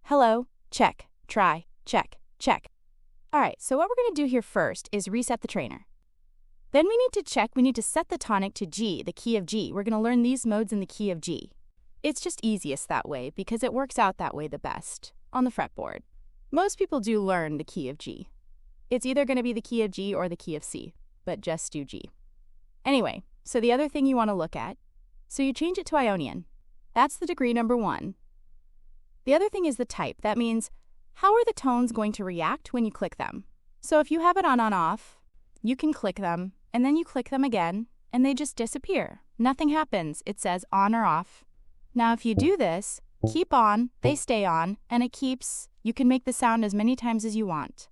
Hello, check, try, check, check. All right, so what we're going to do here first is reset the trainer. Then we need to set the tonic to G, the key of G. We're going to learn these modes in the key of G. It's just easiest that way because it works out that way the best on the fretboard. Most people do learn the key of G. It's either going to be the key of G or the key of C, but just do G. Anyway, so the other thing you want to look at, so you change it to Ionian. That's the degree number 1. The other thing is the type. That means how are the tones going to react when you click them? So if you have it on off, you can click them, and then you click them again, and they just disappear. Nothing happens. It says on or off. Now if you do this, keep on, they stay on, and it keeps, you can make the sound as many times as you want.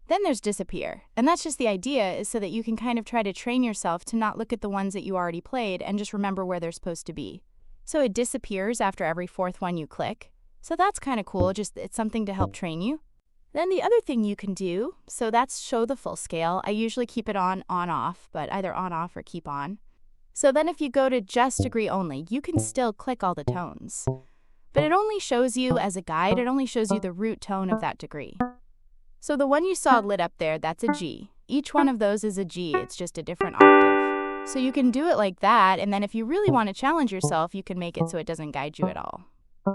Then there's disappear, and that's just the idea is so that you can kind of try to train yourself to not look at the ones that you already played and just remember where they're supposed to be. So it disappears after every 4th one you click. So that's kind of cool, just it's something to help train you. Then the other thing you can do, so that's show the full scale. I usually keep it on, off, but either on, off, or keep on. So then if you go to just degree only, you can still click all the tones. But it only shows you as a guide, it only shows you the root tone of that degree. So the one you saw lit up there, that's a G. Each one of those is a G, it's just a different octave. So you can do it like that, and then if you really want to challenge yourself, you can make it so it doesn't guide you at all.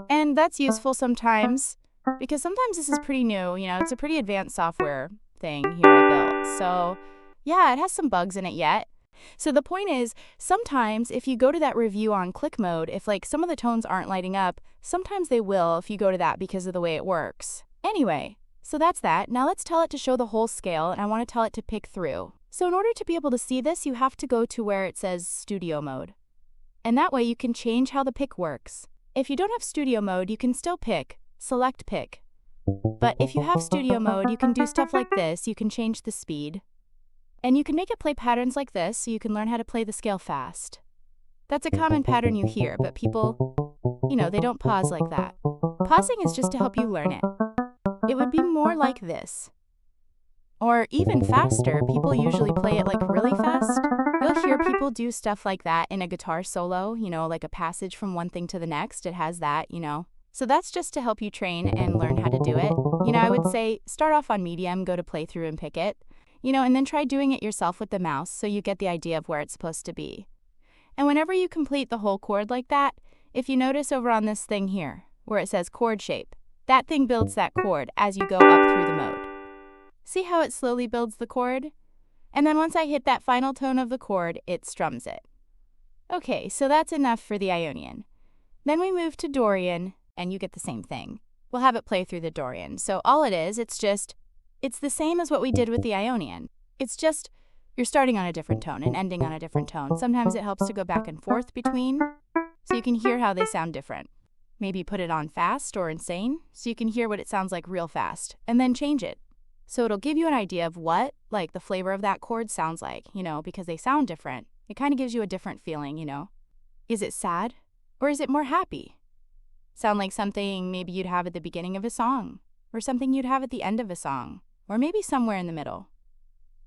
And that's useful sometimes, because sometimes this is pretty new, it's a pretty advanced software thing here I built. So yeah, it has some bugs in it yet. So the point is, sometimes if you go to that review on click mode, if some of the tones aren't lighting up, sometimes they will if you go to that because of the way it works. Anyway, so that's that. Now let's tell it to show the whole scale, and I want to tell it to pick through. So in order to be able to see this, you have to go to where it says studio mode. And that way you can change how the pick works. If you don't have studio mode, you can still pick, select pick. But if you have studio mode, you can do stuff like this. You can change the speed. And you can make it play patterns like this, so you can learn how to play the scale fast. That's a common pattern you hear, but people, they don't pause like that. Pausing is just to help you learn it. It would be more like this. Or even faster, people usually play it really fast. You'll hear people do stuff like that in a guitar solo, like a passage from one thing to the next. It has that, So that's just to help you train and learn how to do it. I would say start off on medium, go to playthrough and pick it. And then try doing it yourself with the mouse so you get the idea of where it's supposed to be. And whenever you complete the whole chord like that, if you notice over on this thing here, where it says chord shape, that thing builds that chord as you go up through the mode. See how it slowly builds the chord? And then once I hit that final tone of the chord, it strums it. Okay, so that's enough for the Ionian. Then we move to Dorian, and you get the same thing. We'll have it play through the Dorian. So all it is, it's the same as what we did with the Ionian. It's just you're starting on a different tone and ending on a different tone. Sometimes it helps to go back and forth between, so you can hear how they sound different. Maybe put it on fast or insane, so you can hear what it sounds like real fast, and then change it. So it'll give you an idea of what, the flavor of that chord sounds like, because they sound different. It kind of gives you a different feeling, Is it sad, or is it more happy? Sound like something maybe you'd have at the beginning of a song, or something you'd have at the end of a song, or maybe somewhere in the middle.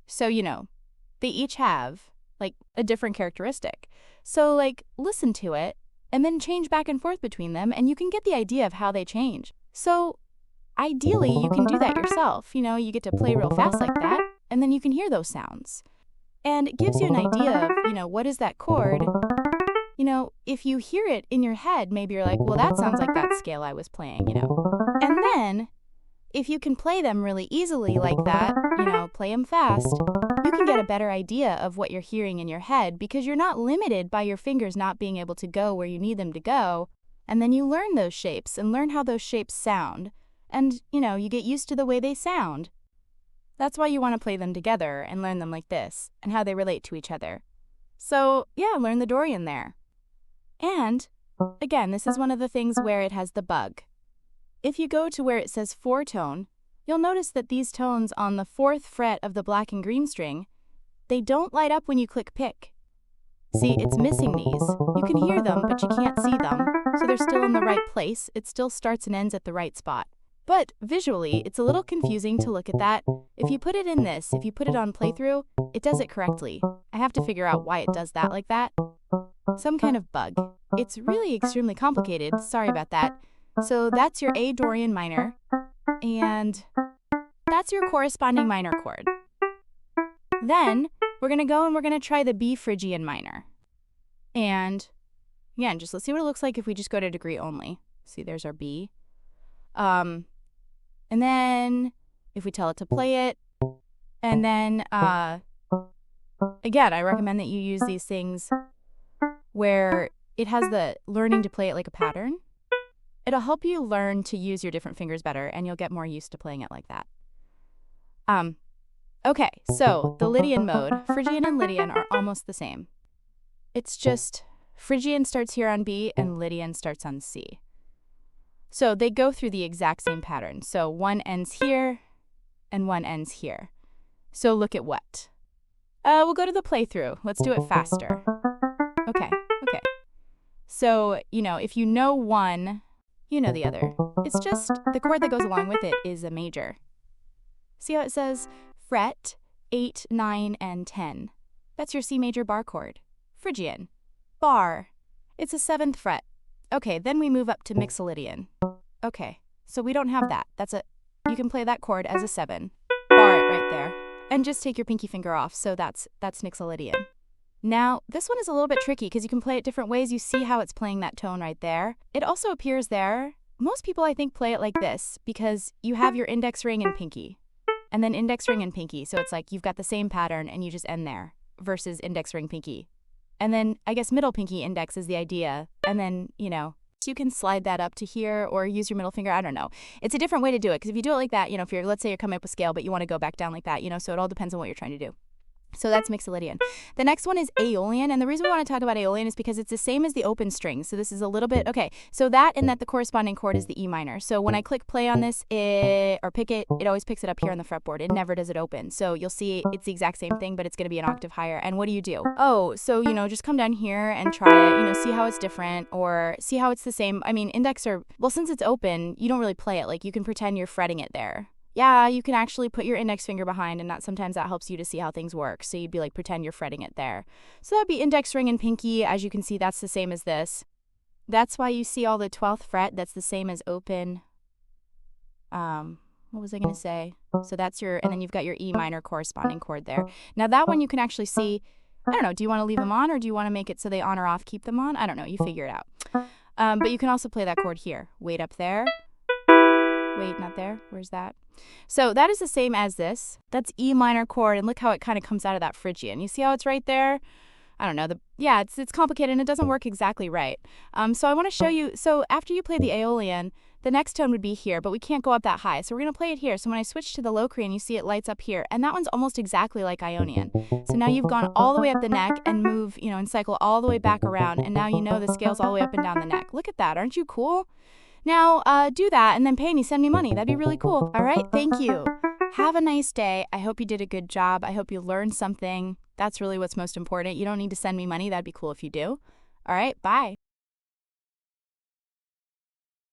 So, they each have, a different characteristic. So, listen to it, and then change back and forth between them, and you can get the idea of how they change. So, ideally, you can do that yourself. You get to play real fast like that, and then you can hear those sounds. And it gives you an idea of, what is that chord? If you hear it in your head, maybe you're like, well, that sounds like that scale I was playing, And then, if you can play them really easily like that, play them fast, you can get a better idea of what you're hearing in your head because you're not limited by your fingers not being able to go where you need them to go. And then you learn those shapes and learn how those shapes sound. And, you get used to the way they sound. That's why you want to play them together and learn them like this and how they relate to each other. So, yeah, learn the Dorian there. And, again, this is one of the things where it has the bug. If you go to where it says 4-tone, you'll notice that these tones on the 4th fret of the black and green string, they don't light up when you click pick. See, it's missing these. You can hear them, but you can't see them, so they're still in the right place. It still starts and ends at the right spot. But visually, it's a little confusing to look at that. If you put it in this, if you put it on playthrough, it does it correctly. I have to figure out why it does that like that. Some kind of bug. It's really extremely complicated, sorry about that. So that's your A Dorian minor, and that's your corresponding minor chord. Then we're going to go and we're going to try the B Phrygian minor. And again, just let's see what it looks like if we just go to degree only. See, there's our B. And then if we tell it to play it, and then again, I recommend that you use these things where it has the learning to play it like a pattern. It'll help you learn to use your different fingers better, and you'll get more used to playing it like that. Okay, so the Lydian mode, Phrygian and Lydian are almost the same. It's just Phrygian starts here on B and Lydian starts on C. So they go through the exact same pattern. So one ends here and one ends here. So look at what? We'll go to the playthrough. Let's do it faster. Okay. So, if you know one, you know the other. It's just the chord that goes along with it is a major. See how it says fret, 8, 9, and 10. That's your C major bar chord. Phrygian. Bar. It's a 7th fret. Okay, then we move up to Mixolydian. Okay, so we don't have that. You can play that chord as a 7. Bar it right there. And just take your pinky finger off, so that's Mixolydian. Now, this one is a little bit tricky because you can play it different ways. You see how it's playing that tone right there. It also appears there. Most people, I think, play it like this because you have your index ring and pinky, and then index ring and pinky. So it's like you've got the same pattern and you just end there versus index ring pinky. And then I guess middle pinky index is the idea. And then, so you can slide that up to here or use your middle finger. I don't know. It's a different way to do it because if you do it like that, if let's say you're coming up with scale, but you want to go back down like that, so it all depends on what you're trying to do. So that's Mixolydian. The next one is Aeolean, and the reason we want to talk about Aeolean is because it's the same as the open string. So this is a little bit, okay, so that and that the corresponding chord is the E minor. So when I click play on this or pick it, it always picks it up here on the fretboard. It never does it open. So you'll see it's the exact same thing, but it's going to be an octave higher. And what do? Oh, so, just come down here and try it, see how it's different or see how it's the same. I mean, since it's open, you don't really play it. Like you can pretend you're fretting it there. Yeah, you can actually put your index finger behind, and sometimes that helps you to see how things work. So you'd be like, pretend you're fretting it there. So that'd be index ring and pinky. As you can see, that's the same as this. That's why you see all the 12th fret. That's the same as open. What was I going to say? So that's and then you've got your E minor corresponding chord there. Now that one you can actually see, I don't know, do you want to leave them on or do you want to make it so they on or off, keep them on? I don't know, you figure it out. But you can also play that chord here. Wait up there. Wait, not there. Where's that? So that is the same as this. That's E minor chord, and look how it kind of comes out of that Phrygian. You see how it's right there? I don't know. It's complicated, and it doesn't work exactly right. So I want to show you. So after you play the Aeolean, the next tone would be here, but we can't go up that high. So we're going to play it here. So when I switch to the Locrian, you see it lights up here, and that one's almost exactly like Ionian. So now you've gone all the way up the neck and move, and cycle all the way back around, and now the scale's all the way up and down the neck. Look at that. Aren't you cool? Now, do that and then pay me, send me money. That'd be really cool. All right, thank you. Have a nice day. I hope you did a good job. I hope you learned something. That's really what's most important. You don't need to send me money. That'd be cool if you do. All right, bye.